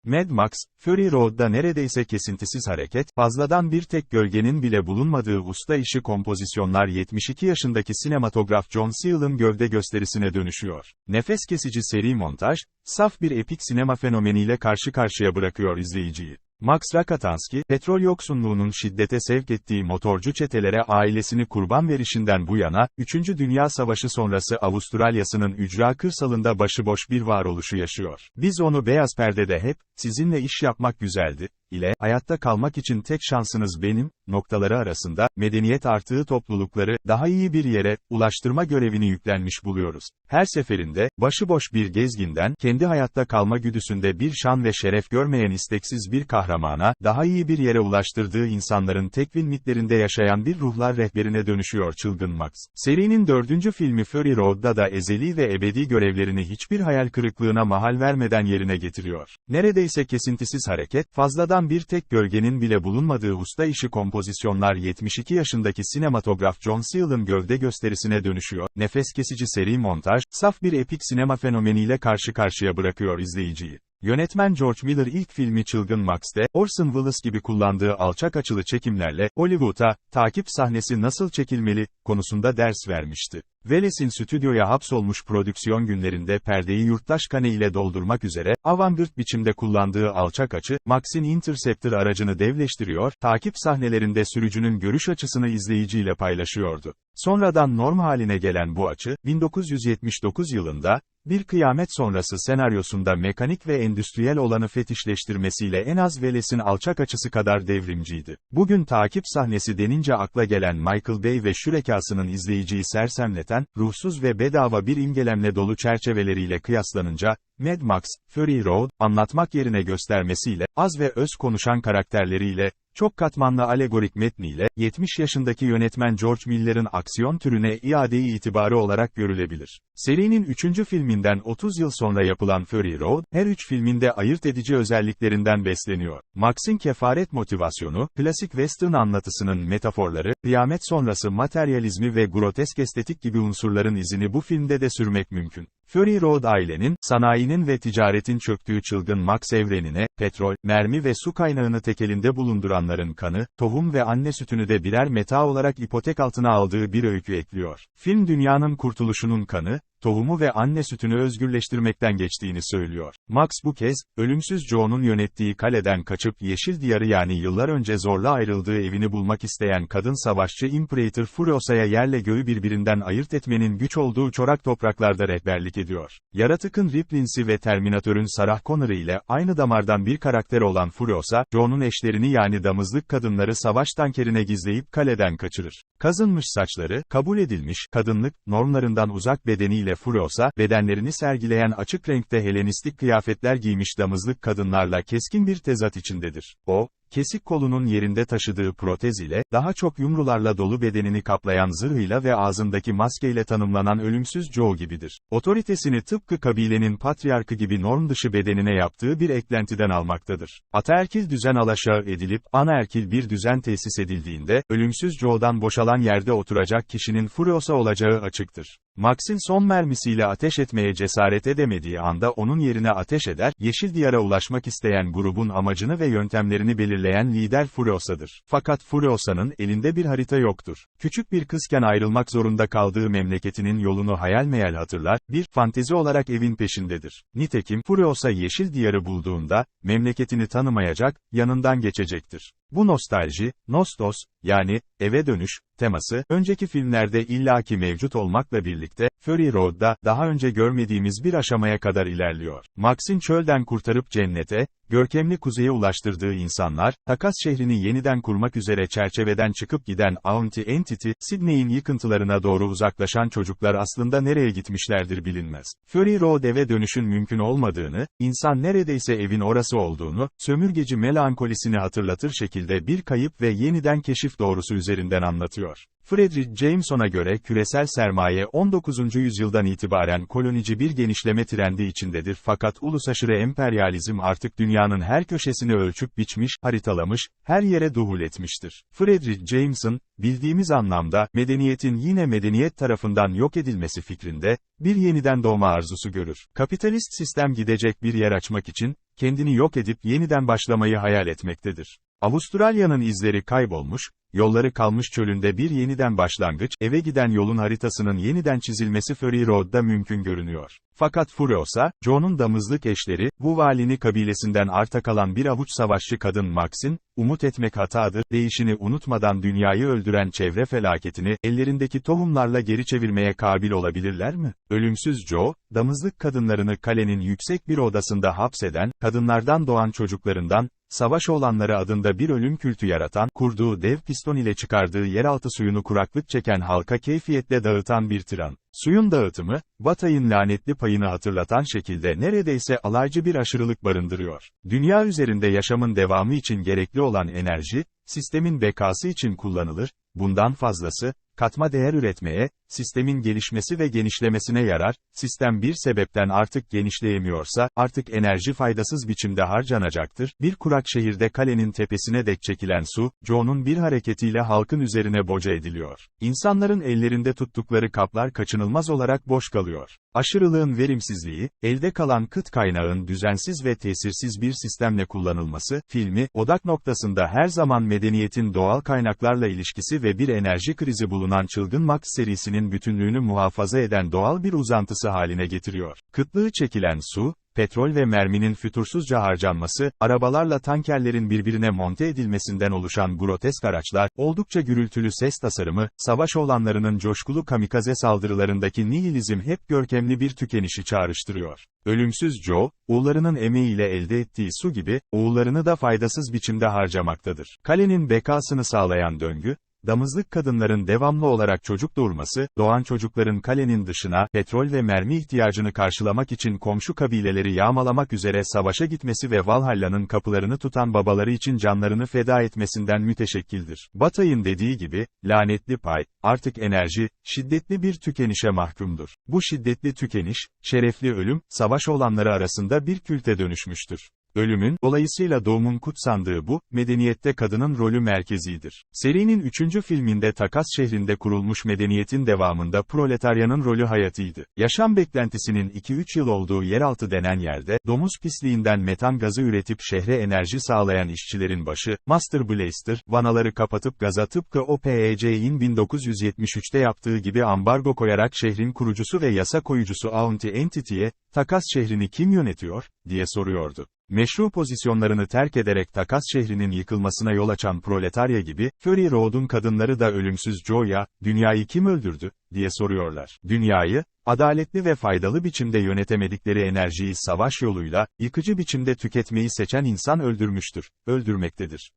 Mad Max, Fury Road'da neredeyse kesintisiz hareket, fazladan bir tek gölgenin bile bulunmadığı usta işi kompozisyonlar 72 yaşındaki sinematograf John Seale'ın gövde gösterisine dönüşüyor. Nefes kesici seri montaj, saf bir epik sinema fenomeniyle karşı karşıya bırakıyor izleyiciyi. Max Rakatanski, petrol yoksunluğunun şiddete sevk ettiği motorcu çetelere ailesini kurban verişinden bu yana, 3. Dünya Savaşı sonrası Avustralya'sının ücra kırsalında başıboş bir varoluşu yaşıyor. Biz onu beyaz perdede hep, "Sizinle iş yapmak güzeldi" ile, "Hayatta kalmak için tek şansınız benim" noktaları arasında, medeniyet artığı toplulukları, daha iyi bir yere, ulaştırma görevini yüklenmiş buluyoruz. Her seferinde, başıboş bir gezginden, kendi hayatta kalma güdüsünde bir şan ve şeref görmeyen isteksiz bir kahramana, daha iyi bir yere ulaştırdığı insanların tekvin mitlerinde yaşayan bir ruhlar rehberine dönüşüyor çılgın Max. Serinin 4. filmi Fury Road'da da ezeli ve ebedi görevlerini hiçbir hayal kırıklığına mahal vermeden yerine getiriyor. Neredeyse kesintisiz hareket, fazladan bir tek gölgenin bile bulunmadığı usta işi kompozisyonlar 72 yaşındaki sinematograf John Seale'ın gövde gösterisine dönüşüyor. Nefes kesici seri montaj, saf bir epik sinema fenomeniyle karşı karşıya bırakıyor izleyiciyi. Yönetmen George Miller ilk filmi Çılgın Max'te, Orson Welles gibi kullandığı alçak açılı çekimlerle, Hollywood'a, takip sahnesi nasıl çekilmeli, konusunda ders vermişti. Welles'in stüdyoya hapsolmuş prodüksiyon günlerinde perdeyi yurttaş kane ile doldurmak üzere, avantgard biçimde kullandığı alçak açı, Max'in Interceptor aracını devleştiriyor, takip sahnelerinde sürücünün görüş açısını izleyiciyle paylaşıyordu. Sonradan norm haline gelen bu açı, 1979 yılında, Bir Kıyamet Sonrası senaryosunda mekanik ve endüstriyel olanı fetişleştirmesiyle en az Welles'in alçak açısı kadar devrimciydi. Bugün takip sahnesi denince akla gelen Michael Bay ve şürekasının izleyiciyi sersemleten, ruhsuz ve bedava bir imgelemle dolu çerçeveleriyle kıyaslanınca, Mad Max, Fury Road, anlatmak yerine göstermesiyle, az ve öz konuşan karakterleriyle, çok katmanlı alegorik metniyle, 70 yaşındaki yönetmen George Miller'ın aksiyon türüne iade-i itibarı olarak görülebilir. Serinin 3. filminden 30 yıl sonra yapılan Fury Road, her 3 filminde ayırt edici özelliklerinden besleniyor. Max'in kefaret motivasyonu, klasik western anlatısının metaforları, kıyamet sonrası materyalizmi ve grotesk estetik gibi unsurların izini bu filmde de sürmek mümkün. Fury Road ailenin, sanayinin ve ticaretin çöktüğü çılgın Max evrenine, petrol, mermi ve su kaynağını tekelinde bulunduranların kanı, tohum ve anne sütünü de birer meta olarak ipotek altına aldığı bir öykü ekliyor. Film dünyanın kurtuluşunun kanı, tohumu ve anne sütünü özgürleştirmekten geçtiğini söylüyor. Max bu kez, ölümsüz Joe'nun yönettiği kaleden kaçıp Yeşil Diyarı yani yıllar önce zorla ayrıldığı evini bulmak isteyen kadın savaşçı Imperator Furiosa'ya yerle göğü birbirinden ayırt etmenin güç olduğu çorak topraklarda rehberlik ediyor. Yaratıkın Ripley'si ve Terminator'ın Sarah Connor'ı ile aynı damardan bir karakter olan Furiosa, Joe'nun eşlerini yani damızlık kadınları savaş tankerine gizleyip kaleden kaçırır. Kazınmış saçları, kabul edilmiş, kadınlık, normlarından uzak bedeniyle Furiosa, bedenlerini sergileyen açık renkte Helenistik kıyafetler giymiş damızlık kadınlarla keskin bir tezat içindedir. O, kesik kolunun yerinde taşıdığı protez ile, daha çok yumrularla dolu bedenini kaplayan zırhıyla ve ağzındaki maskeyle tanımlanan ölümsüz Joe gibidir. Otoritesini tıpkı kabilenin patriarkı gibi norm dışı bedenine yaptığı bir eklentiden almaktadır. Ataerkil düzen alaşağı edilip, anaerkil bir düzen tesis edildiğinde, ölümsüz Joe'dan boşalan yerde oturacak kişinin Furiosa olacağı açıktır. Max'in son mermisiyle ateş etmeye cesaret edemediği anda onun yerine ateş eder, Yeşil Diyar'a ulaşmak isteyen grubun amacını ve yöntemlerini belirleyen lider Furiosa'dır. Fakat Furiosa'nın elinde bir harita yoktur. Küçük bir kızken ayrılmak zorunda kaldığı memleketinin yolunu hayal meyal hatırlar, bir fantezi olarak evin peşindedir. Nitekim Furiosa Yeşil Diyar'ı bulduğunda, memleketini tanımayacak, yanından geçecektir. Bu nostalji, nostos, yani, eve dönüş, teması, önceki filmlerde illaki mevcut olmakla birlikte, Fury Road'da, daha önce görmediğimiz bir aşamaya kadar ilerliyor. Max'in çölden kurtarıp cennete, görkemli kuzeye ulaştırdığı insanlar, takas şehrini yeniden kurmak üzere çerçeveden çıkıp giden Auntie Entity, Sydney'in yıkıntılarına doğru uzaklaşan çocuklar aslında nereye gitmişlerdir bilinmez. Fury Road eve dönüşün mümkün olmadığını, insan neredeyse evin orası olduğunu, sömürgeci melankolisini hatırlatır şekilde bir kayıp ve yeniden keşif doğrusu üzerinden anlatıyor. Frederick Jameson'a göre küresel sermaye 19. yüzyıldan itibaren kolonici bir genişleme trendi içindedir fakat uluslaşırı emperyalizm artık dünyanın her köşesini ölçüp biçmiş, haritalamış, her yere duhul etmiştir. Frederick Jameson, bildiğimiz anlamda, medeniyetin yine medeniyet tarafından yok edilmesi fikrinde, bir yeniden doğma arzusu görür. Kapitalist sistem gidecek bir yer açmak için, kendini yok edip yeniden başlamayı hayal etmektedir. Avustralya'nın izleri kaybolmuş, yolları kalmış çölünde bir yeniden başlangıç, eve giden yolun haritasının yeniden çizilmesi Fury Road'da mümkün görünüyor. Fakat Furiosa, Joe'nun damızlık eşleri, Wuvalini kabilesinden arta kalan bir avuç savaşçı kadın Max'in, umut etmek hatadır, deyişini unutmadan dünyayı öldüren çevre felaketini, ellerindeki tohumlarla geri çevirmeye kabil olabilirler mi? Ölümsüz Joe, damızlık kadınlarını kalenin yüksek bir odasında hapseden, kadınlardan doğan çocuklarından, savaş olanları adında bir ölüm kültü yaratan, kurduğu dev piston ile çıkardığı yeraltı suyunu kuraklık çeken halka keyfiyetle dağıtan bir tiran. Suyun dağıtımı, Batay'ın lanetli payını hatırlatan şekilde neredeyse alaycı bir aşırılık barındırıyor. Dünya üzerinde yaşamın devamı için gerekli olan enerji, sistemin bekası için kullanılır, bundan fazlası, katma değer üretmeye, sistemin gelişmesi ve genişlemesine yarar, sistem bir sebepten artık genişleyemiyorsa, artık enerji faydasız biçimde harcanacaktır. Bir kurak şehirde kalenin tepesine dek çekilen su, Joe'nun bir hareketiyle halkın üzerine boca ediliyor. İnsanların ellerinde tuttukları kaplar kaçınılmaz olarak boş kalıyor. Aşırılığın verimsizliği, elde kalan kıt kaynağın düzensiz ve tesirsiz bir sistemle kullanılması, filmi, odak noktasında her zaman medeniyetin doğal kaynaklarla ilişkisi ve bir enerji krizi bulunan Çılgın Max serisinin bütünlüğünü muhafaza eden doğal bir uzantısı haline getiriyor. Kıtlığı çekilen su, petrol ve merminin fütursuzca harcanması, arabalarla tankerlerin birbirine monte edilmesinden oluşan grotesk araçlar, oldukça gürültülü ses tasarımı, savaş olanlarının coşkulu kamikaze saldırılarındaki nihilizm hep görkemli bir tükenişi çağrıştırıyor. Ölümsüz Joe, oğullarının emeğiyle elde ettiği su gibi, oğullarını da faydasız biçimde harcamaktadır. Kalenin bekasını sağlayan döngü, damızlık kadınların devamlı olarak çocuk doğurması, doğan çocukların kalenin dışına, petrol ve mermi ihtiyacını karşılamak için komşu kabileleri yağmalamak üzere savaşa gitmesi ve Valhalla'nın kapılarını tutan babaları için canlarını feda etmesinden müteşekkildir. Batay'ın dediği gibi, lanetli pay, artık enerji, şiddetli bir tükenişe mahkumdur. Bu şiddetli tükeniş, şerefli ölüm, savaş olanları arasında bir külte dönüşmüştür. Ölümün, dolayısıyla doğumun kutsandığı bu, medeniyette kadının rolü merkezidir. Serinin 3. filminde Takas şehrinde kurulmuş medeniyetin devamında proletaryanın rolü hayatıydı. Yaşam beklentisinin 2-3 yıl olduğu yeraltı denen yerde, domuz pisliğinden metan gazı üretip şehre enerji sağlayan işçilerin başı, Master Blaster, vanaları kapatıp gaza tıpkı OPEC'in 1973'te yaptığı gibi ambargo koyarak şehrin kurucusu ve yasa koyucusu Auntie Entity'ye, Takas şehrini kim yönetiyor, diye soruyordu. Meşru pozisyonlarını terk ederek Takas şehrinin yıkılmasına yol açan proletarya gibi, Fury Road'un kadınları da ölümsüz Joe'ya, dünyayı kim öldürdü, diye soruyorlar. Dünyayı, adaletli ve faydalı biçimde yönetemedikleri enerjiyi savaş yoluyla, yıkıcı biçimde tüketmeyi seçen insan öldürmüştür, öldürmektedir.